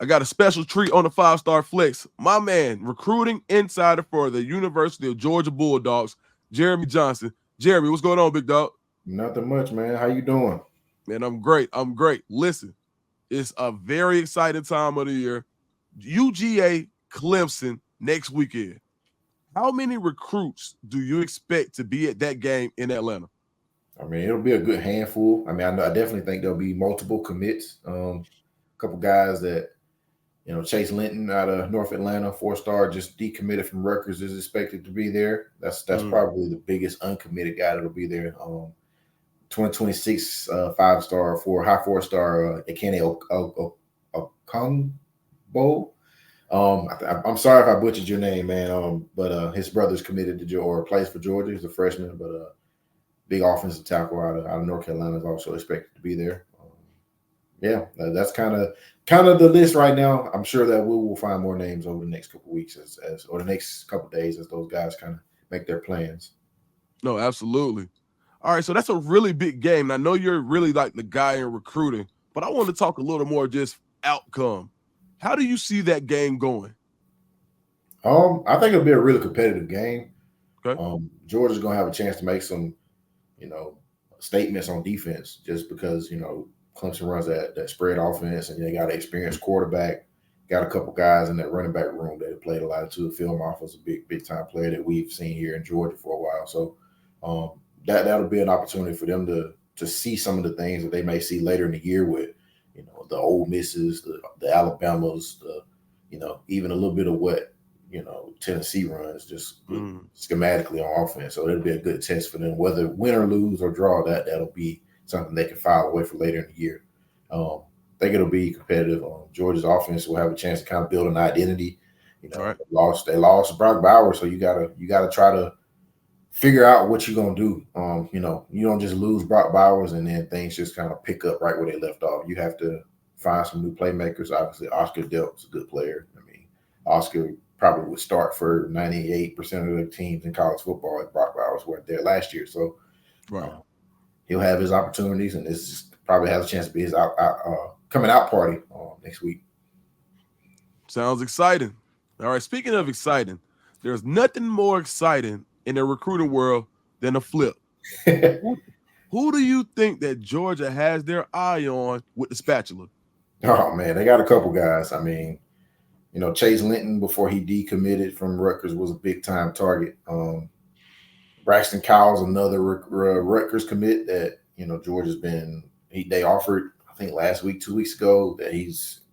I got a special treat on the 5-star flex. My man, recruiting insider for the University of Georgia Bulldogs, Jeremy Johnson. Jeremy, what's going on, big dog? Nothing much, man. How you doing? Man, I'm great. I'm great. Listen, it's a very exciting time of the year. UGA Clemson next weekend. How many recruits do you expect to be at that game in Atlanta? I mean, it'll be a good handful. I mean, I definitely think there'll be multiple commits. A couple guys that Chase Linton out of North Atlanta, 4-star, just decommitted from Rutgers, is expected to be there. That's Mm, probably the biggest uncommitted guy that'll be there. 2026 5-star for high 4-star Ekene Okongbo. I'm sorry if I butchered your name, man. But his brother's committed to Georgia or plays for Georgia. He's a freshman, but big offensive tackle out of North Carolina is also expected to be there. Yeah, that's kind of the list right now. I'm sure that we will find more names over the next couple of weeks as or the next couple of days as those guys kind of make their plans. no, absolutely. All right, so that's a really big game. And I know you're really like the guy in recruiting, but I want to talk a little more just outcome. How do you see that game going? I think it'll be a really competitive game. Okay. Georgia's gonna have a chance to make some, you know, statements on defense just because Clemson runs that spread offense and they got an experienced quarterback. Got a couple guys in that running back room that have played a lot too. Phillip is a big time player that we've seen here in Georgia for a while. So um, that'll be an opportunity for them to see some of the things that they may see later in the year with the Ole Misses, the Alabamas, even a little bit of what Tennessee runs just Mm, schematically on offense. So it'll be a good test for them, whether win or lose or draw. That'll be something they can file away for later in the year. I think it'll be competitive. Georgia's offense will have a chance to kind of build an identity. all right. They lost Brock Bowers, so you gotta try to figure out what you're gonna do. You don't just lose Brock Bowers and then things just kind of pick up right where they left off. You have to find some new playmakers. Obviously, Oscar Delp's a good player. I mean, Oscar probably would start for 98% of the teams in college football if Brock Bowers weren't there last year. So Right. uh, he'll have his opportunities, and this probably has a chance to be his coming out party next week. Sounds exciting. All right. Speaking of exciting, there's nothing more exciting in the recruiting world than a flip. Who, who do you think that Georgia has their eye on with the spatula? Oh man, they got a couple guys. I mean, Chase Linton before he decommitted from Rutgers was a big time target. Braxton Cowell's another Rutgers commit that Georgia's been. They offered I think last week, 2 weeks ago that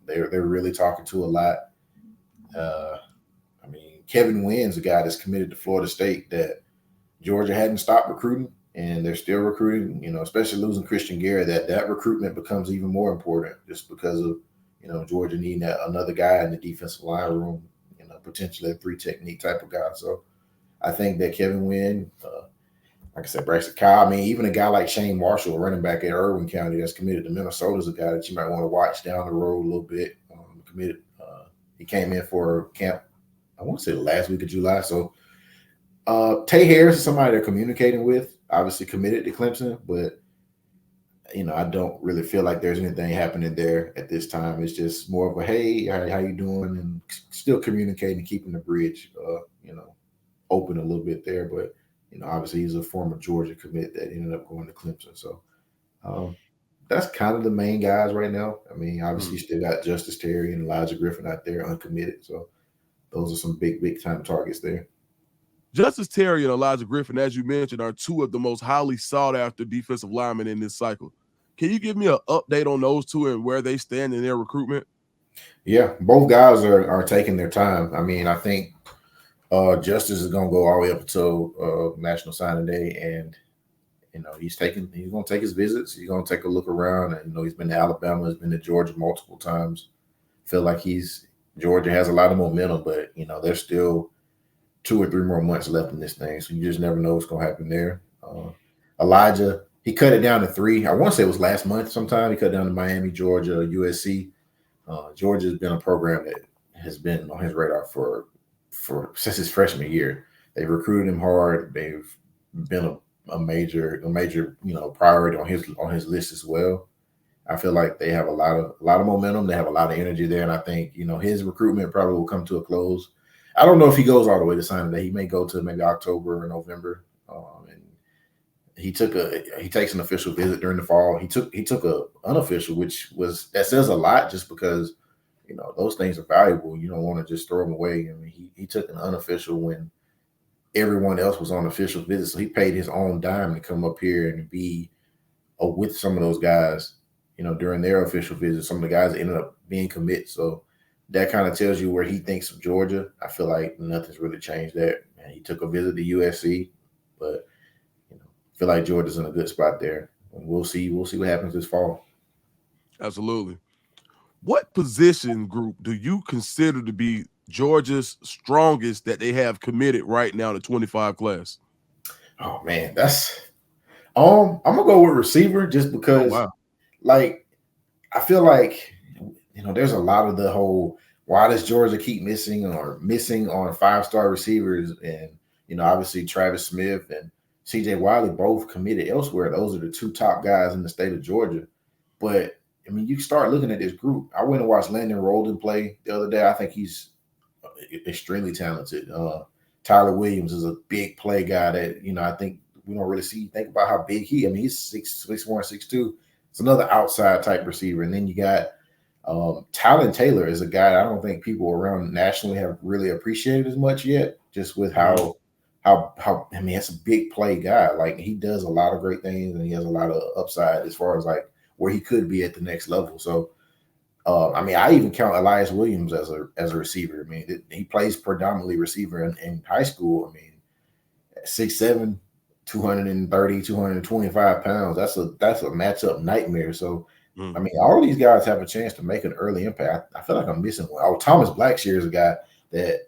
they're really talking to a lot. Uh, I mean, Kevin Wynn's a guy that's committed to Florida State that Georgia hadn't stopped recruiting, and they're still recruiting. Especially losing Christian Garrett, that recruitment becomes even more important just because of Georgia needing another guy in the defensive line room. Potentially a three technique type of guy. So I think that Kevin Wynn, like I said, Braxton Kyle. I mean, even a guy like Shane Marshall, a running back at Irwin County that's committed to Minnesota, is a guy that you might want to watch down the road a little bit. Committed. He came in for camp, I want to say the last week of July. So Tay Harris is somebody they're communicating with, obviously committed to Clemson, but I don't really feel like there's anything happening there at this time. It's just more of a hey, how you doing, and still communicating, keeping the bridge, open a little bit there. But obviously he's a former Georgia commit that ended up going to Clemson. So um, that's kind of the main guys right now. I mean, obviously you Mm. still got Justice Terry and Elijah Griffin out there uncommitted. So those are some big time targets there. Justice Terry and Elijah Griffin, as you mentioned, are two of the most highly sought after defensive linemen in this cycle. Can you give me an update on those two and where they stand in their recruitment? Yeah, both guys are taking their time. I mean, I think Justice is gonna go all the way up until National Signing Day, and he's gonna take his visits. He's gonna take a look around, and he's been to Alabama, he's been to Georgia multiple times. Feel like Georgia has a lot of momentum, but there's still 2 or 3 more months left in this thing, so you just never know what's gonna happen there. Elijah, he cut it down to 3. I want to say it was last month sometime. He cut it down to Miami, Georgia, USC. Georgia has been a program that has been on his radar for since his freshman year. They've recruited him hard. They've been a major priority on his list as well. I feel like they have a lot of momentum. They have a lot of energy there, and I think his recruitment probably will come to a close. I don't know if he goes all the way to signing day. He may go to maybe October or November, and he takes an official visit during the fall. He took a unofficial, which that says a lot, just because those things are valuable. You don't want to just throw them away. I mean, he took an unofficial when everyone else was on official visits, so he paid his own dime to come up here and be with some of those guys, during their official visits. Some of the guys ended up being commit. So that kind of tells you where he thinks of Georgia. I feel like nothing's really changed there. And he took a visit to USC, but I feel like Georgia's in a good spot there. And we'll see. We'll see what happens this fall. Absolutely. What position group do you consider to be Georgia's strongest that they have committed right now to 25 class? Oh man, I'm gonna go with receiver just Oh because, wow. like, I feel like there's a lot of the whole why does Georgia keep missing on 5-star receivers, and obviously Travis Smith and CJ Wiley both committed elsewhere. Those are the two top guys in the state of Georgia. But I mean, you start looking at this group. I went and watched Landon Rolden play the other day. I think he's extremely talented. Tyler Williams is a big play guy that I think we don't really see. Think about how big he's 6'1", 6'2". It's another outside type receiver. And then you got Talon Taylor is a guy I don't think people around nationally have really appreciated as much yet, just with how I mean, it's a big play guy. Like, he does a lot of great things, and he has a lot of upside as far as like where he could be at the next level. So I mean, I even count Elias Williams as a receiver. I mean, he plays predominantly receiver in high school. I mean, 6'7", 230, 225 pounds. That's a matchup nightmare. So, I mean, all of these guys have a chance to make an early impact. I feel like I'm missing one. Oh, Thomas Blackshear is a guy that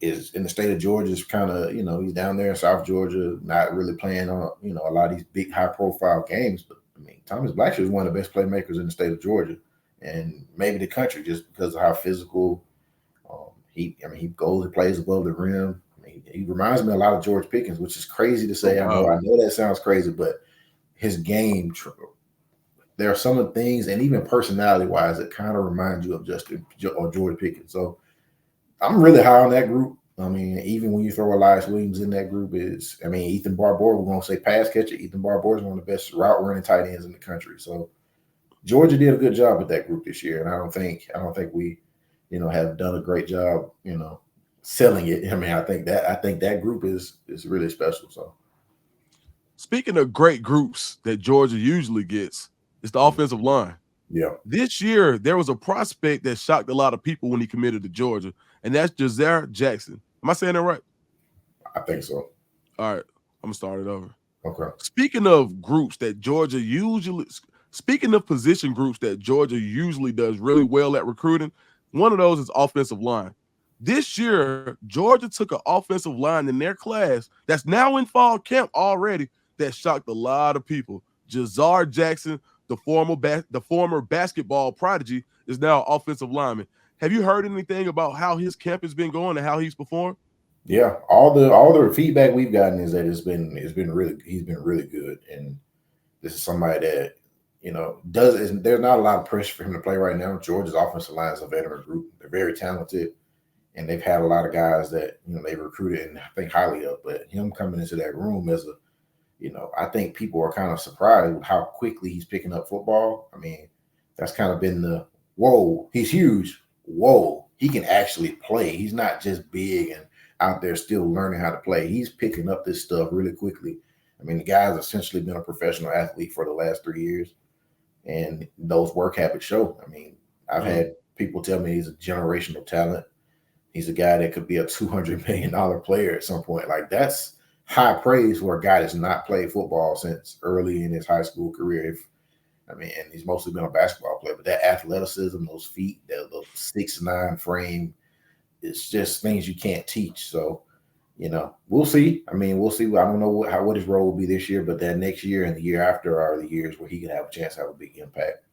is in the state of Georgia. Is kind of, he's down there in South Georgia, not really playing on, a lot of these big high profile games. But I mean, Thomas Blackshear is one of the best playmakers in the state of Georgia, and maybe the country, just because of how physical he goes and plays above the rim. I mean, he reminds me a lot of George Pickens, which is crazy to say. Oh, wow. I know that sounds crazy, but his game, there are some of the things, and even personality wise, that kind of remind you of Justin or George Pickens. So I'm really high on that group. I mean, even when you throw Elias Williams in that group, Ethan Barbour, we're going to say pass catcher. Ethan Barbour is one of the best route running tight ends in the country. So Georgia did a good job with that group this year, and I don't think we, have done a great job, selling it. I mean, I think that group is really special. So, Speaking of great groups that Georgia usually gets, it's the offensive line. yeah. This year, there was a prospect that shocked a lot of people when he committed to Georgia, and that's Jazar Jackson. Am I saying that right? I think so. All right, I'm gonna start it over. Okay. Speaking of position groups that Georgia usually does really well at recruiting, one of those is offensive line. This year, Georgia took an offensive line in their class that's now in fall camp already that shocked a lot of people. Jazar Jackson, the former basketball prodigy, is now offensive lineman. Have you heard anything about how his camp has been going and how he's performed? Yeah, all the feedback we've gotten is that he's been really good, and this is somebody that there's not a lot of pressure for him to play right now. Georgia's offensive line is a veteran group; they're very talented, and they've had a lot of guys that they've recruited and think highly of. But him coming into that room as I think people are kind of surprised with how quickly he's picking up football. I mean, that's kind of been the whoa, he's huge. Whoa, he can actually play. He's not just big and out there still learning how to play. He's picking up this stuff really quickly. I mean, the guy's essentially been a professional athlete for the last 3 years, and those work habits show. I mean, I've had people tell me he's a generational talent. He's a guy that could be a $200 million player at some point. Like, that's high praise for a guy that's not played football since early in his high school career. And he's mostly been a basketball player, but that athleticism, those feet, the 6'9" frame, it's just things you can't teach. So, we'll see. I mean, we'll see. I don't know what his role will be this year, but that next year and the year after are the years where he can have a chance to have a big impact.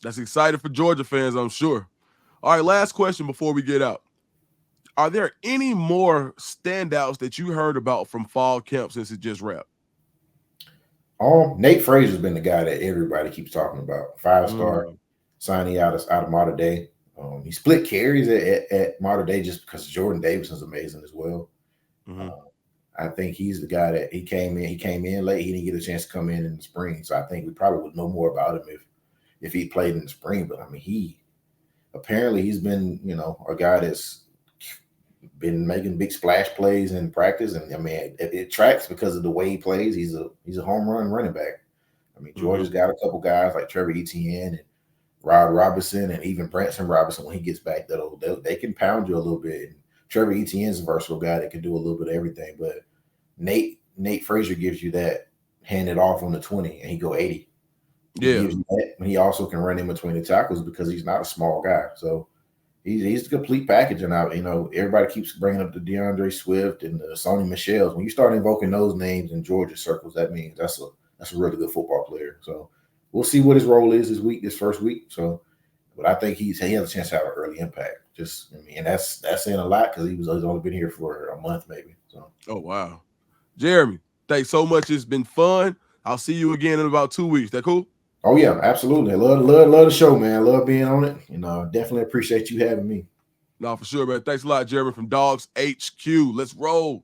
That's exciting for Georgia fans, I'm sure. All right, last question before we get out. Are there any more standouts that you heard about from fall camp since it just wrapped? Nate Fraser's been the guy that everybody keeps talking about. 5-star Mm, signing out of Mater Dei. He split carries at Mater Dei just because Jordan Davison's amazing as well. mm-hmm. I think he's the guy that he came in. He came in late. He didn't get a chance to come in the spring, so I think we probably would know more about him if he played in the spring. But I mean, he's been a guy that's been making big splash plays in practice, and I mean it tracks because of the way he plays. He's a home run running back. I mean, Georgia's got a couple guys like Trevor Etienne and Rod Robinson, and even Branson Robinson when he gets back, they can pound you a little bit. And Trevor Etienne's a versatile guy that can do a little bit of everything, but Nate Fraser gives you that hand it off on the 20 and he go 80. He gives you that, and he also can run in between the tackles because he's not a small guy. So he's the complete package. And everybody keeps bringing up the DeAndre Swift and the Sony Michel's. When you start invoking those names in Georgia circles, that means that's a really good football player. So we'll see what his role is this first week. So, but I think he has a chance to have an early impact. And that's saying a lot because he's only been here for a month maybe. So. Oh wow, Jeremy, thanks so much. It's been fun. I'll see you again in about 2 weeks. That cool? Oh yeah, absolutely. I love the show, man. Love being on it. Definitely appreciate you having me. No, for sure, man. Thanks a lot, Jeremy from Dogs HQ. Let's roll.